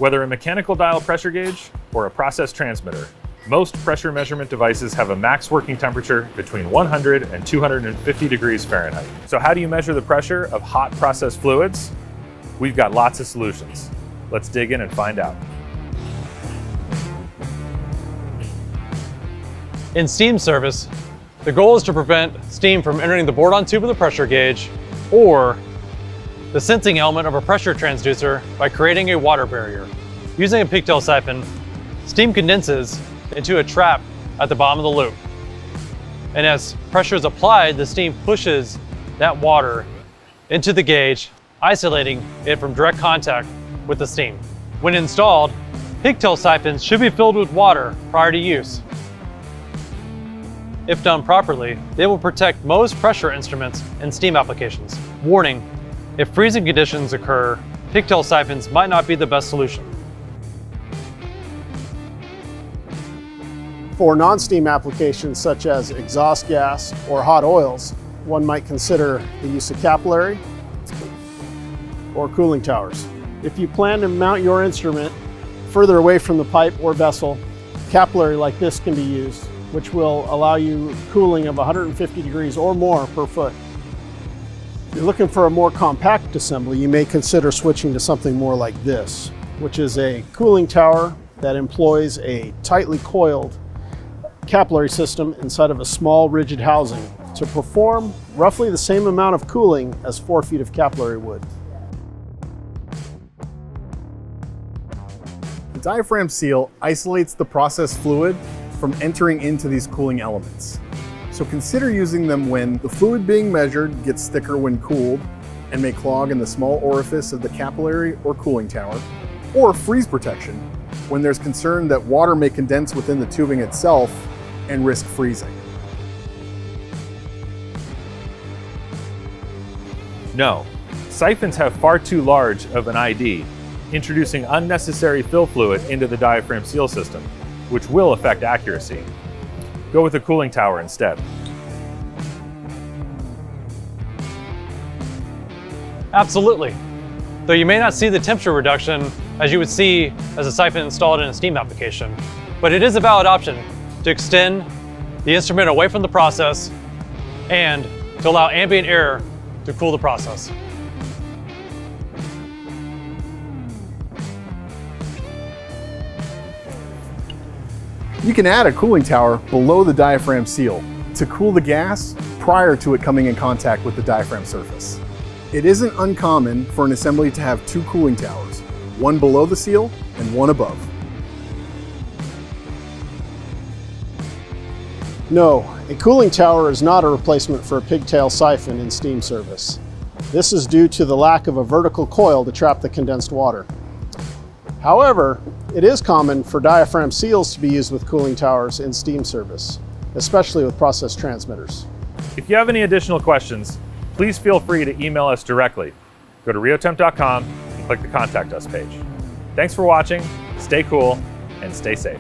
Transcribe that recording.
Whether a mechanical dial pressure gauge or a process transmitter, most pressure measurement devices have a max working temperature between 100 and 250 degrees Fahrenheit. So how do you measure the pressure of hot process fluids? We've got lots of solutions. Let's dig in and find out. In steam service, the goal is to prevent steam from entering the board-on tube of the pressure gauge or the sensing element of a pressure transducer by creating a water barrier. Using a pigtail siphon, steam condenses into a trap at the bottom of the loop. And as pressure is applied, the steam pushes that water into the gauge, isolating it from direct contact with the steam. When installed, pigtail siphons should be filled with water prior to use. If done properly, they will protect most pressure instruments in steam applications. Warning, if freezing conditions occur, pigtail siphons might not be the best solution. For non-steam applications such as exhaust gas or hot oils, one might consider the use of capillary or cooling towers. If you plan to mount your instrument further away from the pipe or vessel, capillary like this can be used, which will allow you cooling of 150 degrees or more per foot. If you're looking for a more compact assembly, you may consider switching to something more like this, which is a cooling tower that employs a tightly coiled capillary system inside of a small rigid housing to perform roughly the same amount of cooling as 4 feet of capillary would. The diaphragm seal isolates the process fluid from entering into these cooling elements. So consider using them when the fluid being measured gets thicker when cooled and may clog in the small orifice of the capillary or cooling tower, or freeze protection when there's concern that water may condense within the tubing itself and risk freezing. No, siphons have far too large of an ID, introducing unnecessary fill fluid into the diaphragm seal system, which will affect accuracy. Go with a cooling tower instead. Absolutely. Though you may not see the temperature reduction as you would see as a siphon installed in a steam application, but it is a valid option to extend the instrument away from the process and to allow ambient air to cool the process. You can add a cooling tower below the diaphragm seal to cool the gas prior to it coming in contact with the diaphragm surface. It isn't uncommon for an assembly to have 2 cooling towers, one below the seal and one above. No, a cooling tower is not a replacement for a pigtail siphon in steam service. This is due to the lack of a vertical coil to trap the condensed water. However, it is common for diaphragm seals to be used with cooling towers in steam service, especially with process transmitters. If you have any additional questions, please feel free to email us directly. Go to riotemp.com and click the Contact Us page. Thanks for watching, stay cool, and stay safe.